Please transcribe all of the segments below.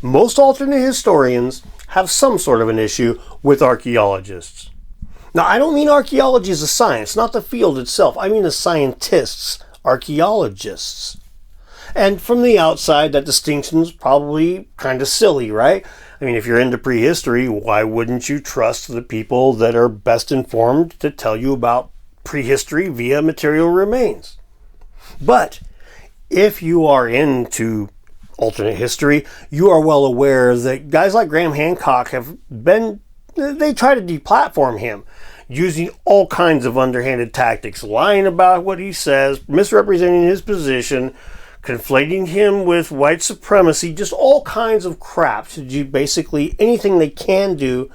Most alternate historians have some sort of an issue with archaeologists. Now, I don't mean archaeology as a science, not the field itself. I mean the scientists, archaeologists. And from the outside, that distinction's probably kind of silly, right? I mean, if you're into prehistory, why wouldn't you trust the people that are best informed to tell you about prehistory via material remains? But if you are into alternate history, you are well aware that guys like Graham Hancock they try to deplatform him using all kinds of underhanded tactics, lying about what he says, misrepresenting his position, conflating him with white supremacy, just all kinds of crap to do basically anything they can do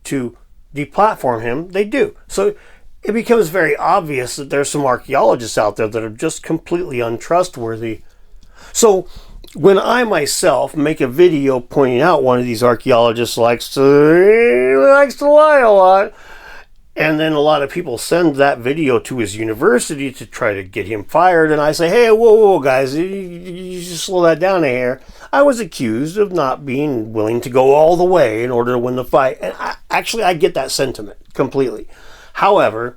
to deplatform him, they do. So it becomes very obvious that there's some archaeologists out there that are just completely untrustworthy. So when I myself make a video pointing out one of these archaeologists likes to lie a lot, and then a lot of people send that video to his university to try to get him fired, and I say, hey, whoa, guys, you just slow that down a hair. I was accused of not being willing to go all the way in order to win the fight, and I get that sentiment completely. However,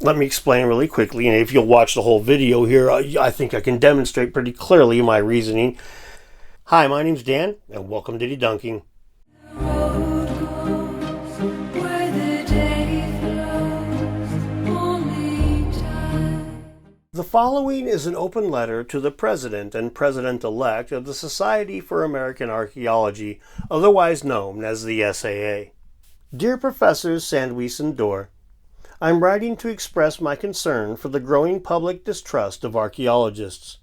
let me explain really quickly, and if you'll watch the whole video here, I think I can demonstrate pretty clearly my reasoning. Hi, my name's Dan, and welcome to Debunking. The following is an open letter to the President and President-elect of the Society for American Archaeology, otherwise known as the SAA. Dear Professors Sandweiss and Dore, I'm writing to express my concern for the growing public distrust of archaeologists.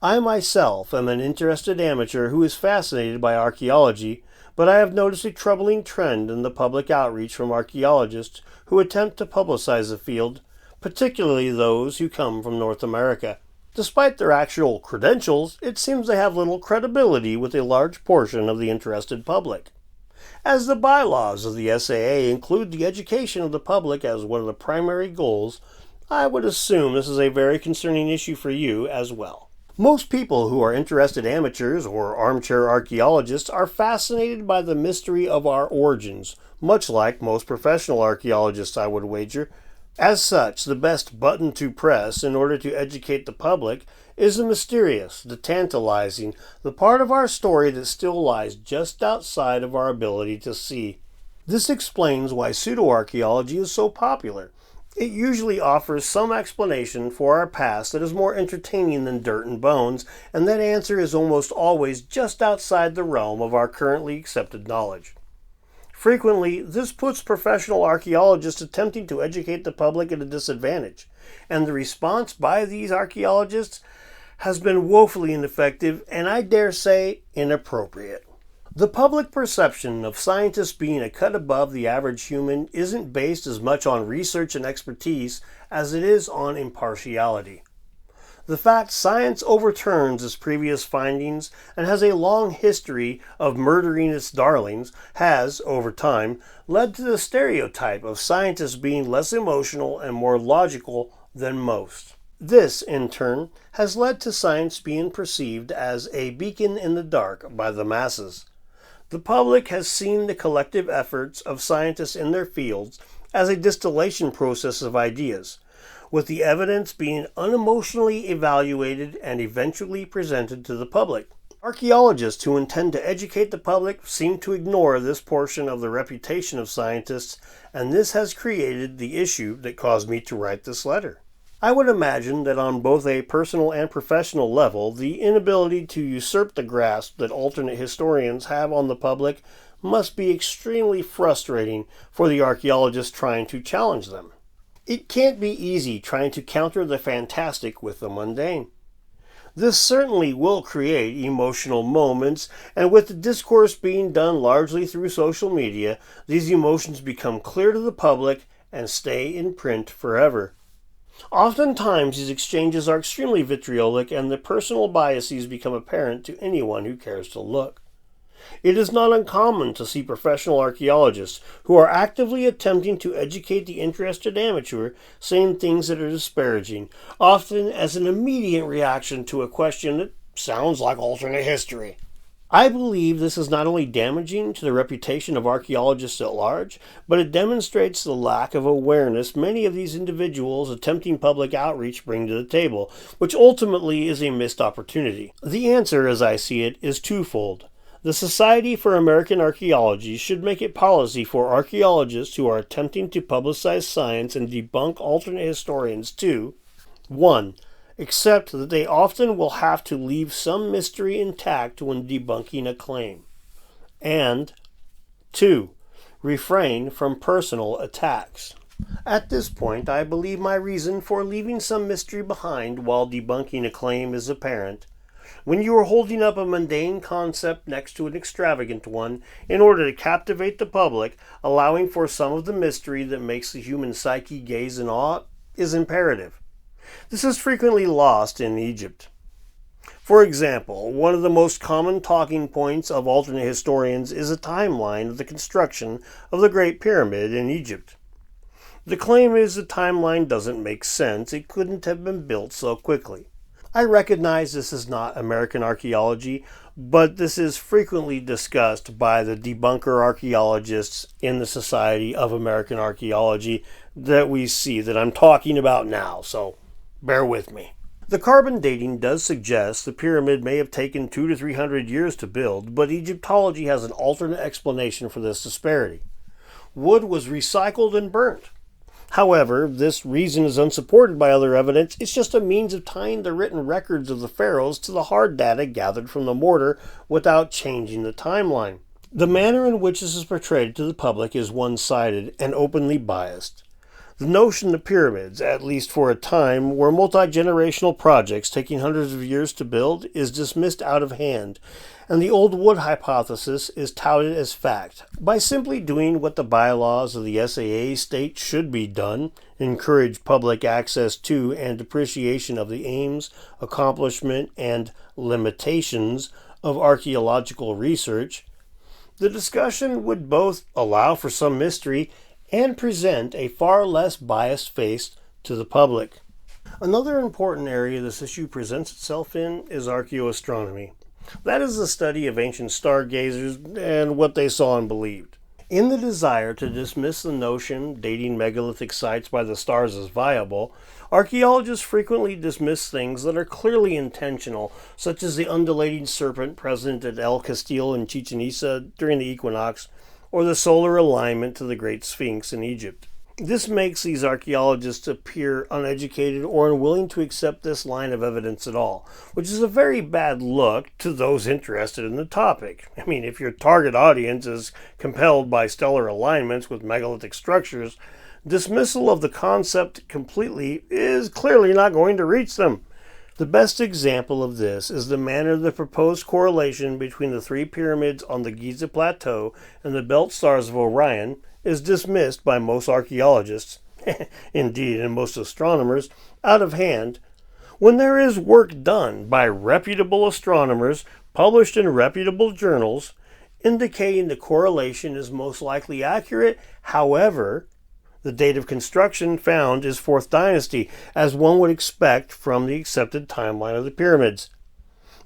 I myself am an interested amateur who is fascinated by archaeology, but I have noticed a troubling trend in the public outreach from archaeologists who attempt to publicize the field, particularly those who come from North America. Despite their actual credentials, it seems they have little credibility with a large portion of the interested public. As the bylaws of the SAA include the education of the public as one of the primary goals, I would assume this is a very concerning issue for you as well. Most people who are interested amateurs or armchair archaeologists are fascinated by the mystery of our origins, much like most professional archaeologists, I would wager. As such, the best button to press in order to educate the public is the mysterious, the tantalizing, the part of our story that still lies just outside of our ability to see. This explains why pseudo-archaeology is so popular. It usually offers some explanation for our past that is more entertaining than dirt and bones, and that answer is almost always just outside the realm of our currently accepted knowledge. Frequently, this puts professional archaeologists attempting to educate the public at a disadvantage, and the response by these archaeologists has been woefully ineffective and I dare say inappropriate. The public perception of scientists being a cut above the average human isn't based as much on research and expertise as it is on impartiality. The fact science overturns its previous findings and has a long history of murdering its darlings has, over time, led to the stereotype of scientists being less emotional and more logical than most. This, in turn, has led to science being perceived as a beacon in the dark by the masses. The public has seen the collective efforts of scientists in their fields as a distillation process of ideas, with the evidence being unemotionally evaluated and eventually presented to the public. Archaeologists who intend to educate the public seem to ignore this portion of the reputation of scientists, and this has created the issue that caused me to write this letter. I would imagine that on both a personal and professional level, the inability to usurp the grasp that alternate historians have on the public must be extremely frustrating for the archaeologists trying to challenge them. It can't be easy trying to counter the fantastic with the mundane. This certainly will create emotional moments, and with the discourse being done largely through social media, these emotions become clear to the public and stay in print forever. Oftentimes, these exchanges are extremely vitriolic, and the personal biases become apparent to anyone who cares to look. It is not uncommon to see professional archaeologists who are actively attempting to educate the interested amateur saying things that are disparaging, often as an immediate reaction to a question that sounds like alternate history. I believe this is not only damaging to the reputation of archaeologists at large, but it demonstrates the lack of awareness many of these individuals attempting public outreach bring to the table, which ultimately is a missed opportunity. The answer, as I see it, is twofold. The Society for American Archaeology should make it policy for archaeologists who are attempting to publicize science and debunk alternate historians to 1. Accept that they often will have to leave some mystery intact when debunking a claim, and 2. Refrain from personal attacks. At this point, I believe my reason for leaving some mystery behind while debunking a claim is apparent. When you are holding up a mundane concept next to an extravagant one in order to captivate the public, allowing for some of the mystery that makes the human psyche gaze in awe is imperative. This is frequently lost in Egypt. For example, one of the most common talking points of alternate historians is a timeline of the construction of the Great Pyramid in Egypt. The claim is the timeline doesn't make sense. It couldn't have been built so quickly. I recognize this is not American archaeology, but this is frequently discussed by the debunker archaeologists in the Society of American Archaeology that we see that I'm talking about now, so bear with me. The carbon dating does suggest the pyramid may have taken 200 to 300 years to build, but Egyptology has an alternate explanation for this disparity. Wood was recycled and burnt. However, this reason is unsupported by other evidence. It's just a means of tying the written records of the pharaohs to the hard data gathered from the mortar without changing the timeline. The manner in which this is portrayed to the public is one-sided and openly biased. The notion that pyramids, at least for a time, were multi-generational projects taking hundreds of years to build is dismissed out of hand, and the old wood hypothesis is touted as fact. By simply doing what the bylaws of the SAA state should be done, encourage public access to and appreciation of the aims, accomplishment, and limitations of archaeological research, the discussion would both allow for some mystery and present a far less biased face to the public. Another important area this issue presents itself in is archaeoastronomy. That is the study of ancient stargazers and what they saw and believed. In the desire to dismiss the notion dating megalithic sites by the stars as viable, archaeologists frequently dismiss things that are clearly intentional, such as the undulating serpent present at El Castillo in Chichen Itza during the equinox, or the solar alignment to the Great Sphinx in Egypt. This makes these archaeologists appear uneducated or unwilling to accept this line of evidence at all, which is a very bad look to those interested in the topic. I mean, if your target audience is compelled by stellar alignments with megalithic structures, dismissal of the concept completely is clearly not going to reach them. The best example of this is the manner the proposed correlation between the three pyramids on the Giza Plateau and the belt stars of Orion is dismissed by most archaeologists, indeed, and most astronomers, out of hand, when there is work done by reputable astronomers published in reputable journals indicating the correlation is most likely accurate. However, the date of construction found is 4th Dynasty, as one would expect from the accepted timeline of the pyramids.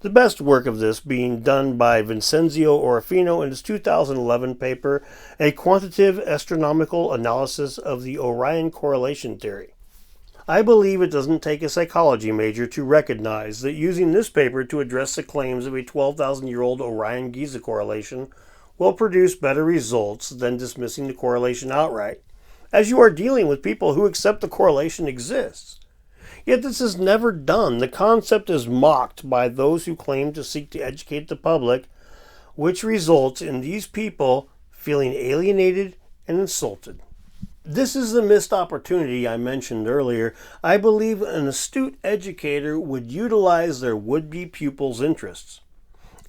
The best work of this being done by Vincenzio Orofino in his 2011 paper, A Quantitative Astronomical Analysis of the Orion Correlation Theory. I believe it doesn't take a psychology major to recognize that using this paper to address the claims of a 12,000-year-old Orion-Giza correlation will produce better results than dismissing the correlation outright, as you are dealing with people who accept the correlation exists. Yet this is never done. The concept is mocked by those who claim to seek to educate the public, which results in these people feeling alienated and insulted. This is the missed opportunity I mentioned earlier. I believe an astute educator would utilize their would-be pupils' interests.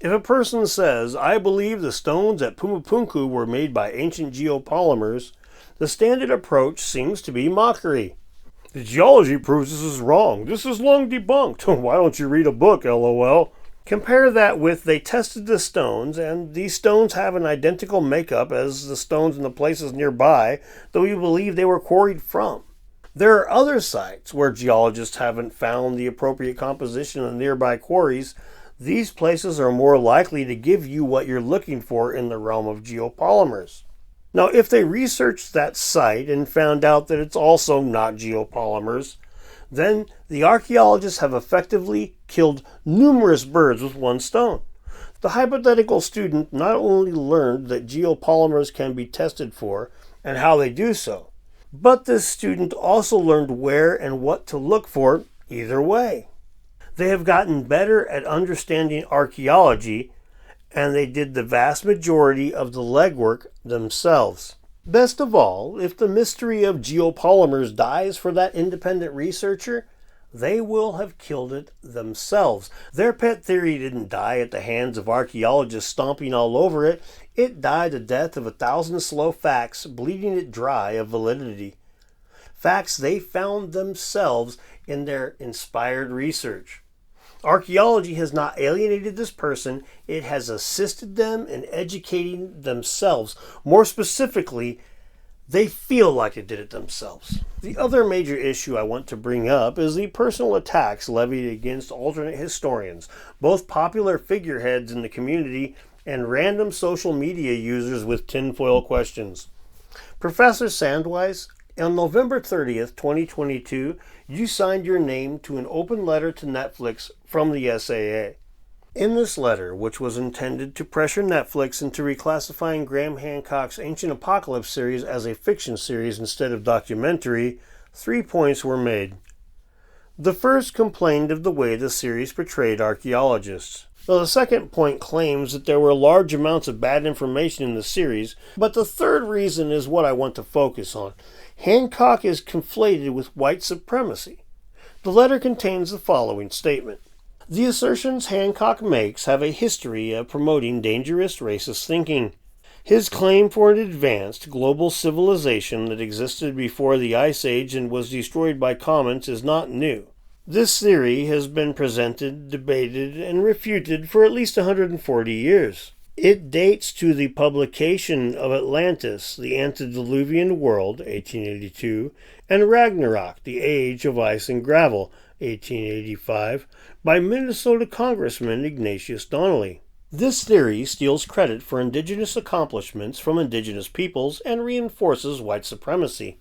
If a person says, "I believe the stones at Pumapunku were made by ancient geopolymers," the standard approach seems to be mockery. The geology proves this is wrong. This is long debunked. Why don't you read a book, LOL? Compare that with they tested the stones, and these stones have an identical makeup as the stones in the places nearby that we believe they were quarried from. There are other sites where geologists haven't found the appropriate composition of nearby quarries These places are more likely to give you what you're looking for in the realm of geopolymers. Now, if they researched that site and found out that it's also not geopolymers, then the archaeologists have effectively killed numerous birds with one stone. The hypothetical student not only learned that geopolymers can be tested for and how they do so, but this student also learned where and what to look for either way. They have gotten better at understanding archaeology, and they did the vast majority of the legwork themselves. Best of all, if the mystery of geopolymers dies for that independent researcher, they will have killed it themselves. Their pet theory didn't die at the hands of archaeologists stomping all over it. It died the death of 1,000 slow facts, bleeding it dry of validity. Facts they found themselves in their inspired research. Archaeology has not alienated this person, it has assisted them in educating themselves. More specifically, they feel like it did it themselves. The other major issue I want to bring up is the personal attacks levied against alternate historians, both popular figureheads in the community and random social media users with tinfoil questions. Professor Sandweiss, on November 30th, 2022, you signed your name to an open letter to Netflix from the SAA. In this letter, which was intended to pressure Netflix into reclassifying Graham Hancock's Ancient Apocalypse series as a fiction series instead of documentary, 3 points were made. The first complained of the way the series portrayed archaeologists. Now, the second point claims that there were large amounts of bad information in the series, but the third reason is what I want to focus on. Hancock is conflated with white supremacy. The letter contains the following statement. The assertions Hancock makes have a history of promoting dangerous racist thinking. His claim for an advanced global civilization that existed before the Ice Age and was destroyed by comets is not new. This theory has been presented, debated, and refuted for at least 140 years. It dates to the publication of Atlantis, the Antediluvian World, 1882, and Ragnarok, the Age of Ice and Gravel, 1885, by Minnesota Congressman Ignatius Donnelly. This theory steals credit for indigenous accomplishments from indigenous peoples and reinforces white supremacy.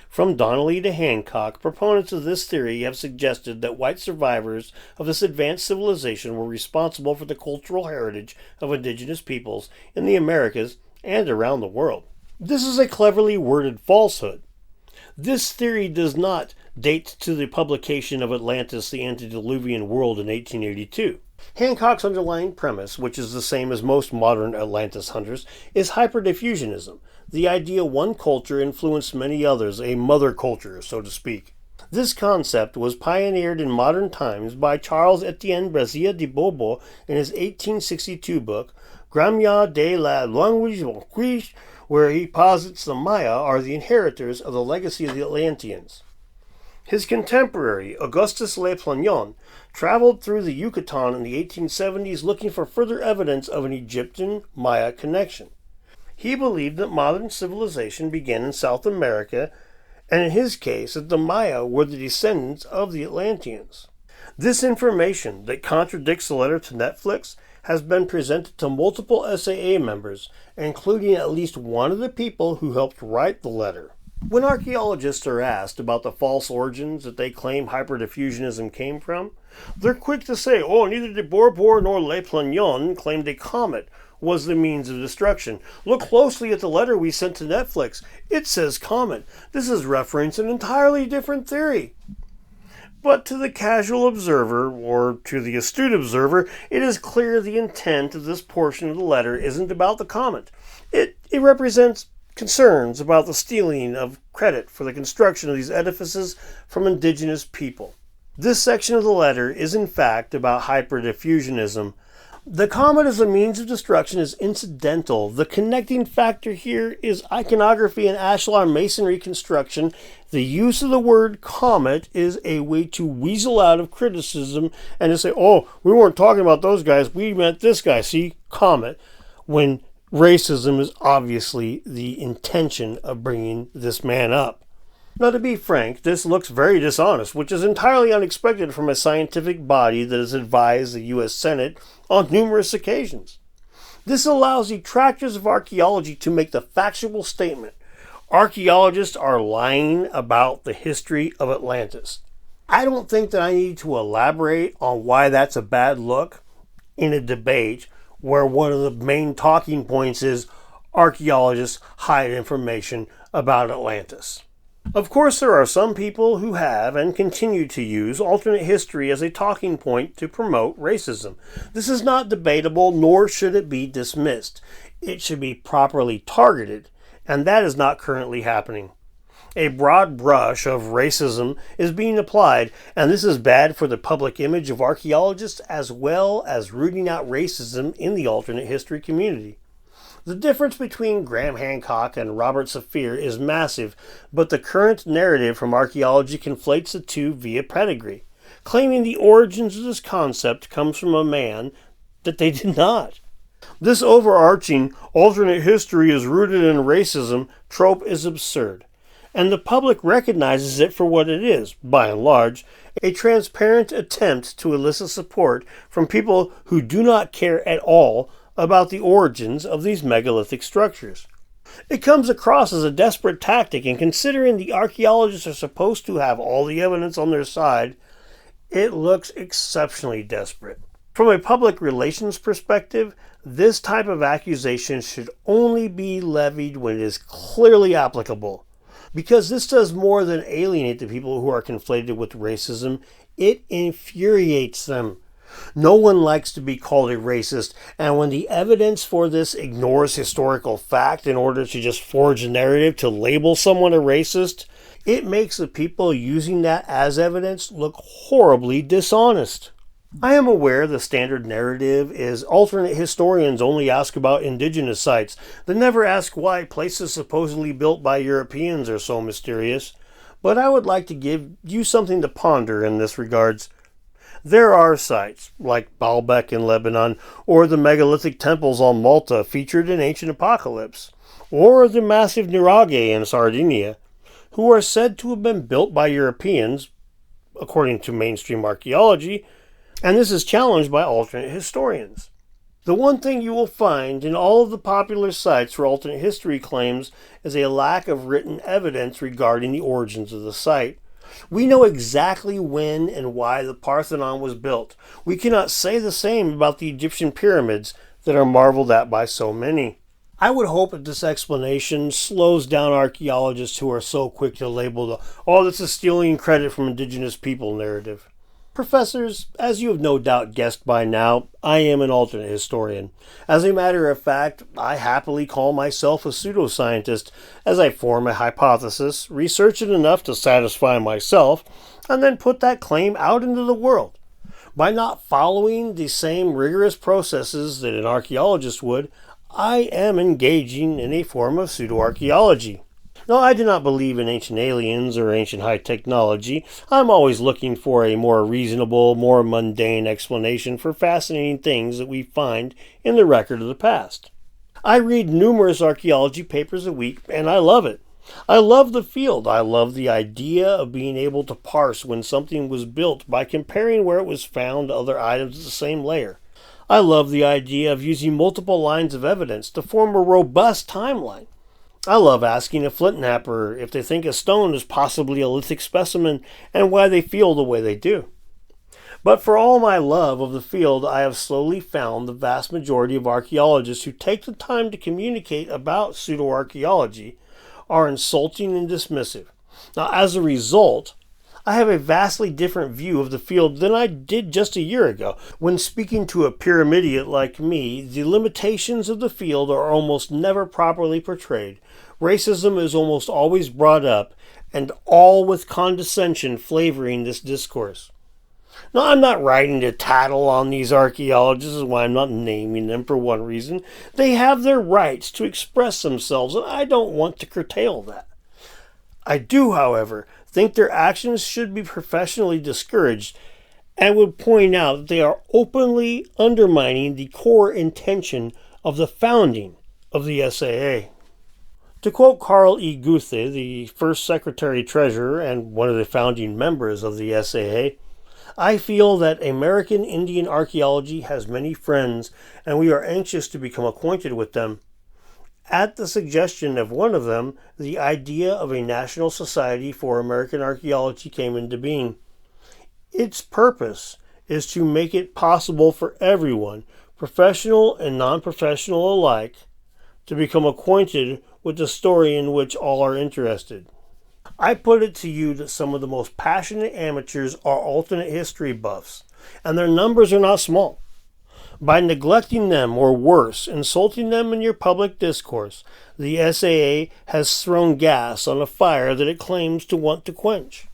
From Donnelly to Hancock, proponents of this theory have suggested that white survivors of this advanced civilization were responsible for the cultural heritage of indigenous peoples in the Americas and around the world. This is a cleverly worded falsehood. This theory does not date to the publication of Atlantis, the Antediluvian World in 1882. Hancock's underlying premise, which is the same as most modern Atlantis hunters, is hyperdiffusionism, the idea one culture influenced many others, a mother culture, so to speak. This concept was pioneered in modern times by Charles Etienne Brazia de Bobo in his 1862 book, Grammaire de la langue vanquiche, where he posits the Maya are the inheritors of the legacy of the Atlanteans. His contemporary, Augustus Le Planion, traveled through the Yucatan in the 1870s looking for further evidence of an Egyptian-Maya connection. He believed that modern civilization began in South America, and in his case that the Maya were the descendants of the Atlanteans. This information that contradicts the letter to Netflix has been presented to multiple SAA members, including at least one of the people who helped write the letter. When archaeologists are asked about the false origins that they claim hyperdiffusionism came from, they're quick to say, neither de Borbor nor Le Planion claimed a comet was the means of destruction. Look closely at the letter we sent to Netflix. It says comet. This is referencing an entirely different theory. But to the casual observer, or to the astute observer, it is clear the intent of this portion of the letter isn't about the comet. It represents concerns about the stealing of credit for the construction of these edifices from indigenous people. This section of the letter is in fact about hyperdiffusionism. The comet as a means of destruction is incidental. The connecting factor here is iconography and ashlar masonry construction. The use of the word comet is a way to weasel out of criticism and to say, we weren't talking about those guys, we meant this guy, see, comet, when racism is obviously the intention of bringing this man up. Now, to be frank, this looks very dishonest, which is entirely unexpected from a scientific body that has advised the U.S. Senate on numerous occasions. This allows detractors of archaeology to make the factual statement: archaeologists are lying about the history of Atlantis. I don't think that I need to elaborate on why that's a bad look in a debate where one of the main talking points is archaeologists hide information about Atlantis. Of course, there are some people who have and continue to use alternate history as a talking point to promote racism. This is not debatable, nor should it be dismissed. It should be properly targeted, and that is not currently happening. A broad brush of racism is being applied, and this is bad for the public image of archaeologists as well as rooting out racism in the alternate history community. The difference between Graham Hancock and Robert Saphir is massive, but the current narrative from archaeology conflates the two via pedigree, claiming the origins of this concept comes from a man that they did not. This overarching alternate history is rooted in racism trope is absurd, and the public recognizes it for what it is, by and large, a transparent attempt to elicit support from people who do not care at all about the origins of these megalithic structures. It comes across as a desperate tactic, and considering the archaeologists are supposed to have all the evidence on their side, it looks exceptionally desperate. From a public relations perspective, this type of accusation should only be levied when it is clearly applicable. Because this does more than alienate the people who are conflated with racism, it infuriates them. No one likes to be called a racist, and when the evidence for this ignores historical fact in order to just forge a narrative to label someone a racist, it makes the people using that as evidence look horribly dishonest. I am aware the standard narrative is alternate historians only ask about indigenous sites. They never ask why places supposedly built by Europeans are so mysterious. But I would like to give you something to ponder in this regards. There are sites, like Baalbek in Lebanon, or the megalithic temples on Malta featured in Ancient Apocalypse, or the massive nuraghe in Sardinia, who are said to have been built by Europeans, according to mainstream archaeology, and this is challenged by alternate historians. The one thing you will find in all of the popular sites for alternate history claims is a lack of written evidence regarding the origins of the site. We know exactly when and why the Parthenon was built. We cannot say the same about the Egyptian pyramids that are marveled at by so many. I would hope that this explanation slows down archaeologists who are so quick to label the this is stealing credit from indigenous people narrative. Professors, as you have no doubt guessed by now, I am an alternate historian. As a matter of fact, I happily call myself a pseudoscientist as I form a hypothesis, research it enough to satisfy myself, and then put that claim out into the world. By not following the same rigorous processes that an archaeologist would, I am engaging in a form of pseudoarchaeology. No, I do not believe in ancient aliens or ancient high technology. I'm always looking for a more reasonable, more mundane explanation for fascinating things that we find in the record of the past. I read numerous archaeology papers a week, and I love it. I love the field. I love the idea of being able to parse when something was built by comparing where it was found to other items of the same layer. I love the idea of using multiple lines of evidence to form a robust timeline. I love asking a flint knapper if they think a stone is possibly a lithic specimen and why they feel the way they do. But for all my love of the field, I have slowly found the vast majority of archaeologists who take the time to communicate about pseudoarchaeology are insulting and dismissive. Now, as a result, I have a vastly different view of the field than I did just a year ago. When speaking to a pyramidiot like me, the limitations of the field are almost never properly portrayed. Racism is almost always brought up, and all with condescension flavoring this discourse. Now, I'm not writing to tattle on these archaeologists, is why I'm not naming them for one reason. They have their rights to express themselves, and I don't want to curtail that. I do, however, think their actions should be professionally discouraged and would point out that they are openly undermining the core intention of the founding of the SAA. To quote Carl E. Guth, the first Secretary-Treasurer and one of the founding members of the SAA, I feel that American Indian archaeology has many friends, and we are anxious to become acquainted with them. At the suggestion of one of them, the idea of a National Society for American Archaeology came into being. Its purpose is to make it possible for everyone, professional and non-professional alike, to become acquainted with the story in which all are interested. I put it to you that some of the most passionate amateurs are alternate history buffs, and their numbers are not small. By neglecting them, or worse, insulting them in your public discourse, the SAA has thrown gas on a fire that it claims to want to quench.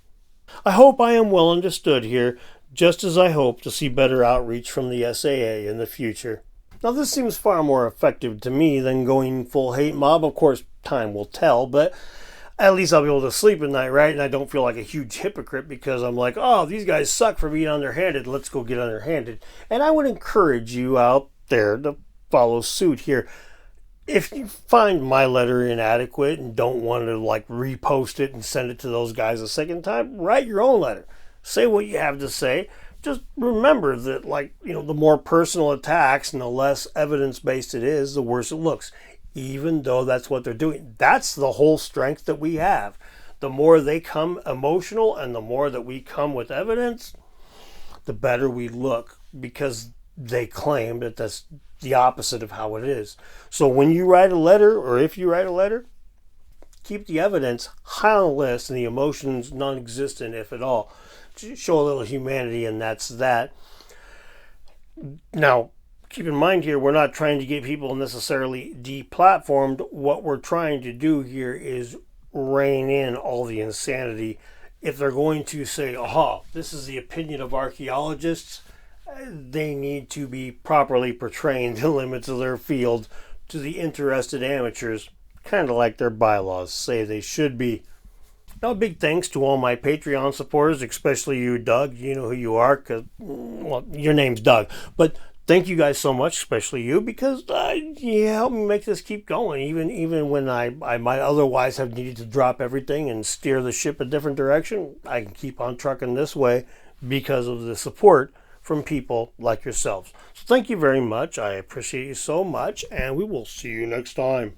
I hope I am well understood here, just as I hope to see better outreach from the SAA in the future. Now, this seems far more effective to me than going full hate mob. Of course, time will tell, but at least I'll be able to sleep at night, right? And I don't feel like a huge hypocrite because I'm like, oh, these guys suck for being underhanded. Let's go get underhanded. And I would encourage you out there to follow suit here. If you find my letter inadequate and don't want to repost it and send it to those guys a second time, write your own letter. Say what you have to say. Just remember that, the more personal attacks and the less evidence-based it is, the worse it looks. Even though that's what they're doing. That's the whole strength that we have. The more they come emotional and the more that we come with evidence, the better we look, because they claim that that's the opposite of how it is. So when you write a letter, or if you write a letter, keep the evidence high on the list and the emotions non-existent, if at all. Just show a little humanity, and that's that. Now, keep in mind here, we're not trying to get people necessarily deplatformed. What we're trying to do here is rein in all the insanity. If they're going to say, aha, this is the opinion of archaeologists, they need to be properly portraying the limits of their field to the interested amateurs, kind of like their bylaws say they should be. Now, big thanks to all my Patreon supporters, especially you, Doug. You know who you are, because, well, your name's Doug. But thank you guys so much, especially you, because you help me make this keep going, even when I might otherwise have needed to drop everything and steer the ship a different direction. I can keep on trucking this way because of the support from people like yourselves. So thank you very much. I appreciate you so much, and we will see you next time.